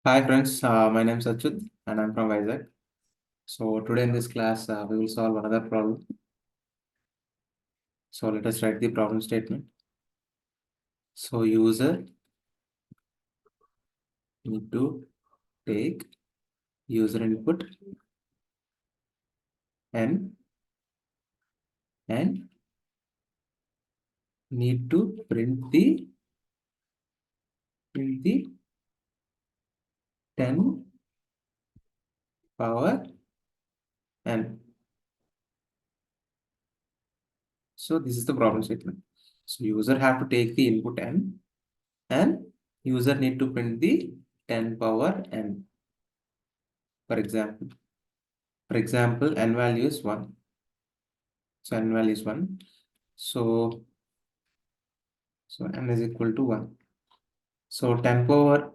Hi friends, my name is Achut and I'm from Vizag. So today in this class, we will solve another problem. So let us write the problem statement. So user need to take user input and need to print the 10 power n. So this is the problem statement. So user have to take the input n and user need to print the 10 power n. For example, n value is 1. So n value is 1. So n is equal to 1. So 10 power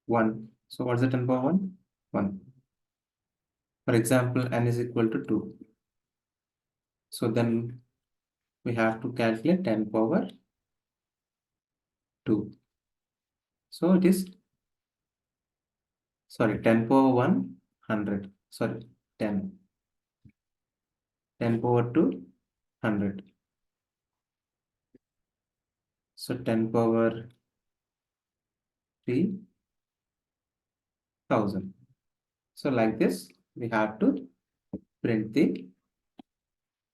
1. So what's the 10 power 1? 1. For example, n is equal to 2. So then we have to calculate 10 power 2. So it is, 10 power 1, 100. Sorry, 10. 10 power 2, 100. So 10 power 3, 1000. So like this, we have to print the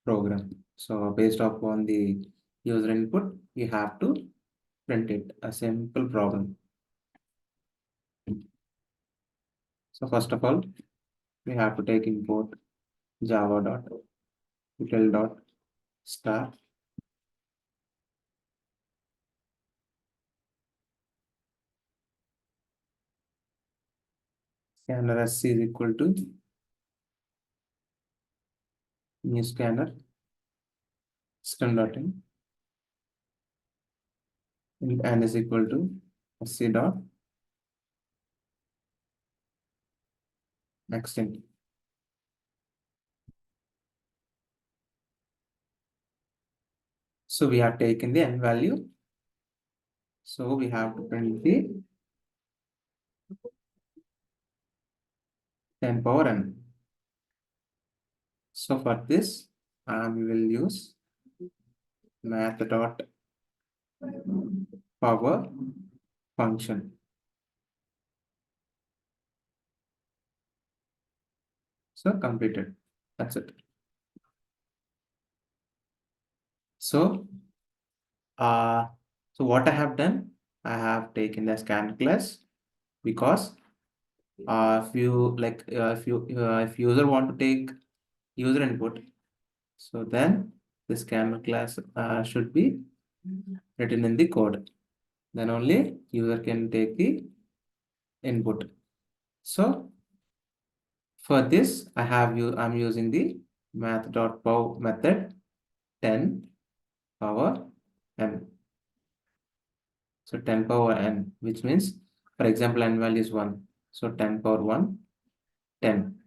program. So based upon the user input, we have to print it, a simple problem. So first of all, we have to take import java.util.star scanner sc is equal to new scanner string.in and is equal to sc dot extend. So we have taken the n value. So we have to print the 10 power n. So for this, we will use Math.power function. So completed. That's it. So, uh, so what I have done, I have taken the scan class because if user want to take user input, so then this scanner class should be written in the code. Then only user can take the input. So for this, I'm using the Math.pow method 10 power n. So 10 power n, which means, for example, n value is 1. So 10 power 1, 10.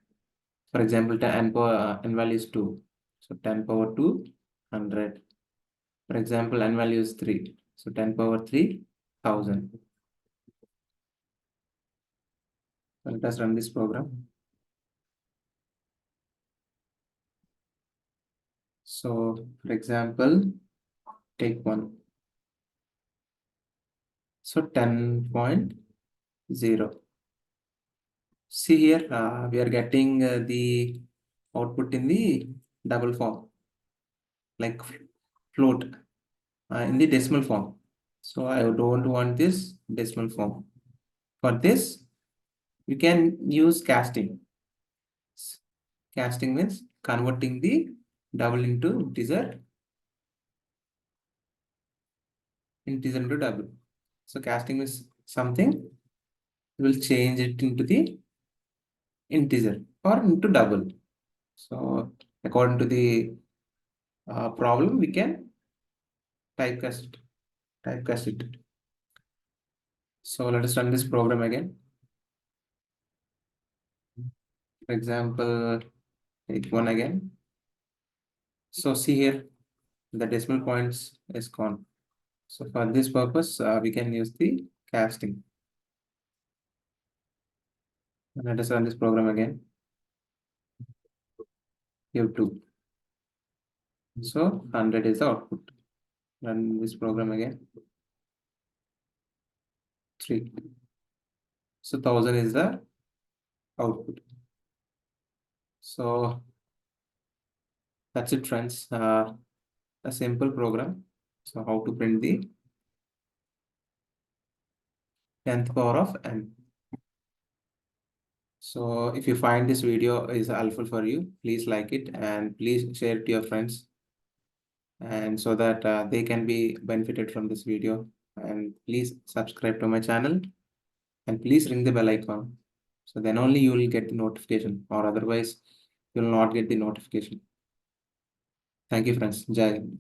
For example, n value is 2. So 10 power 2, 100. For example, n value is 3. So 10 power 3, 1000. So let us run this program. So for example, take 1. So 10.0. See here, we are getting the output in the double form, like float, in the decimal form. So I don't want this decimal form. For this, you can use casting. Casting means converting the double into integer into double. So casting is something, you will change it into the integer or into double. So according to the problem, we can typecast it. So let us run this program again. For example, take 1 again. So see here, the decimal points is gone. So for this purpose, we can use the casting. Let us run this program again. Give 2. So 100 is the output. Run this program again. 3. So 1000 is the output. So that's it, friends. A simple program. So how to print the 10th power of n. So if you find this video is helpful for you, please like it and please share it to your friends, and so that they can be benefited from this video. And please subscribe to my channel and please ring the bell icon. So then only you will get the notification, or otherwise you will not get the notification. Thank you, friends. Jai Hind.